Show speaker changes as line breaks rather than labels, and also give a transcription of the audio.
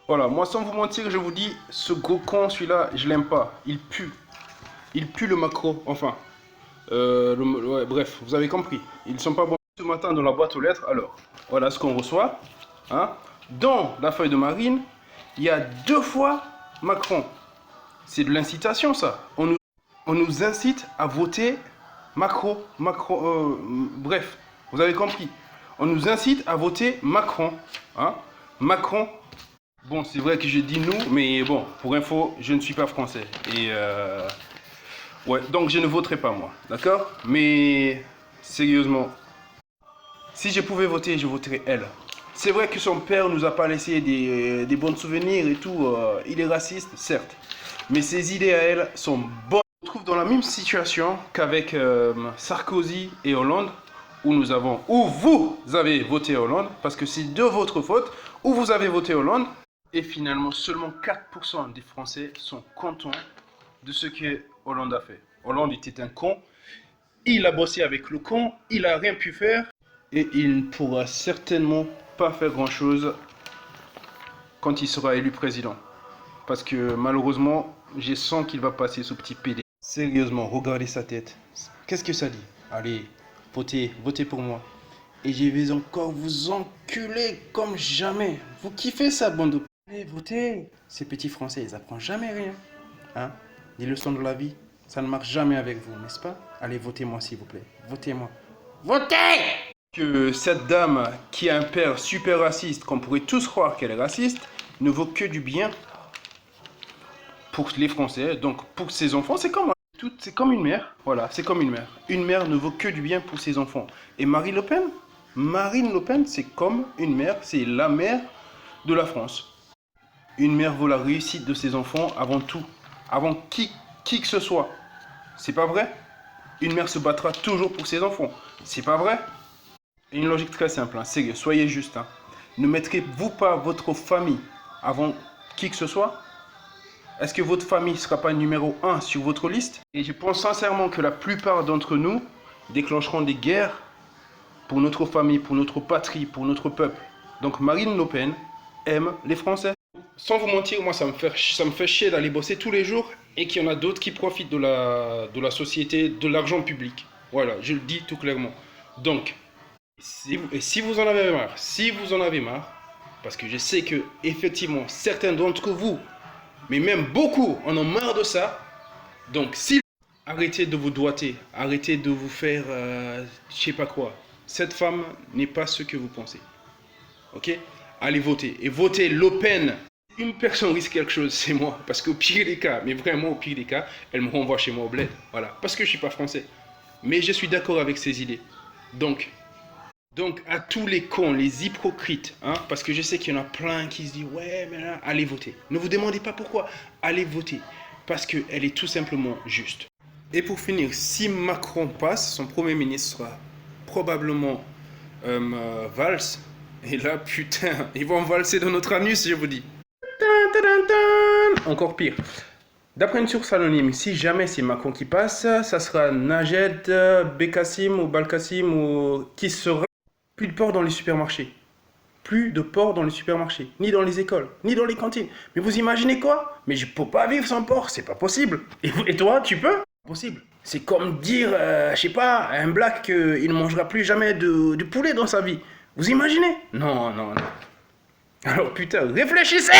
Voilà, moi sans vous mentir, je vous dis, ce gros con, celui-là, je l'aime pas. Il pue. Il pue le Macron, enfin. Ouais, bref, vous avez compris. Ils ne sont pas bons. Ce matin dans la boîte aux lettres, alors, voilà ce qu'on reçoit. Hein. Dans la feuille de Marine, il y a 2 fois Macron. C'est de l'incitation, ça. On nous incite à voter Macron. Bref, vous avez compris. On nous incite à voter Macron. Hein. Macron. Bon, c'est vrai que je dis nous, mais bon, pour info, je ne suis pas français. Et ouais, donc je ne voterai pas moi, d'accord? Mais sérieusement, si je pouvais voter, je voterais elle. C'est vrai que son père nous a pas laissé des bons souvenirs et tout. Il est raciste, certes. Mais ses idées à elle sont bonnes. On se trouve dans la même situation qu'avec Sarkozy et Hollande, où vous avez voté Hollande, parce que c'est de votre faute, où vous avez voté Hollande. Et finalement, seulement 4% des Français sont contents de ce que Hollande a fait. Hollande était un con. Il a bossé avec le con. Il a rien pu faire. Et il ne pourra certainement pas faire grand-chose quand il sera élu président. Parce que malheureusement, je sens qu'il va passer ce petit PD. Sérieusement, regardez sa tête. Qu'est-ce que ça dit? Allez, votez pour moi. Et je vais encore vous enculer comme jamais. Vous kiffez ça, bande de... Allez, votez. Ces petits Français, ils apprennent jamais rien. Hein? Les leçons de la vie, ça ne marche jamais avec vous, n'est-ce pas? Allez, votez-moi, s'il vous plaît. Votez-moi. Votez! Que cette dame qui a un père super raciste, qu'on pourrait tous croire qu'elle est raciste, ne vaut que du bien pour les Français. Donc, pour ses enfants, c'est comme une mère. Voilà, c'est comme une mère. Une mère ne vaut que du bien pour ses enfants. Et Marine Le Pen, c'est comme une mère. C'est la mère de la France. Une mère vaut la réussite de ses enfants avant tout. Avant qui que ce soit. C'est pas vrai? Une mère se battra toujours pour ses enfants. C'est pas vrai? Et une logique très simple, hein. Sérieux, soyez juste. Hein. Ne mettrez-vous pas votre famille avant qui que ce soit? Est-ce que votre famille ne sera pas numéro 1 sur votre liste? Et je pense sincèrement que la plupart d'entre nous déclencheront des guerres pour notre famille, pour notre patrie, pour notre peuple. Donc Marine Le Pen aime les Français. Sans vous mentir, moi ça me fait chier d'aller bosser tous les jours et qu'il y en a d'autres qui profitent de la société, de l'argent public. Voilà, je le dis tout clairement. Donc, si vous en avez marre, parce que je sais que effectivement certains d'entre vous, mais même beaucoup, en ont marre de ça. Donc, arrêtez de vous doiter, arrêtez de vous faire, je sais pas quoi. Cette femme n'est pas ce que vous pensez. Ok? Allez voter. Et votez Le Pen. Une personne risque quelque chose, c'est moi. Parce qu'au pire des cas, mais vraiment au pire des cas, elle me renvoie chez moi au bled. Voilà. Parce que je suis pas français. Mais je suis d'accord avec ses idées. Donc, à tous les cons, les hypocrites, hein, parce que je sais qu'il y en a plein qui se disent « Ouais, mais là, allez voter. » Ne vous demandez pas pourquoi. Allez voter. Parce qu'elle est tout simplement juste. Et pour finir, si Macron passe, son premier ministre sera probablement Valls. Et là, putain, ils vont valser dans notre anus, je vous dis. Encore pire. D'après une source anonyme, si jamais c'est Macron qui passe, ça sera Najed, Bekassim ou Balkassim ou qui sera... Plus de porc dans les supermarchés. Plus de porc dans les supermarchés. Ni dans les écoles, ni dans les cantines. Mais vous imaginez quoi? Mais je peux pas vivre sans porc, c'est pas possible. Et toi, tu peux? Possible. C'est comme dire, je sais pas, à un black qu'il ne mangera plus jamais de poulet dans sa vie. Vous imaginez? Non. Alors putain, réfléchissez!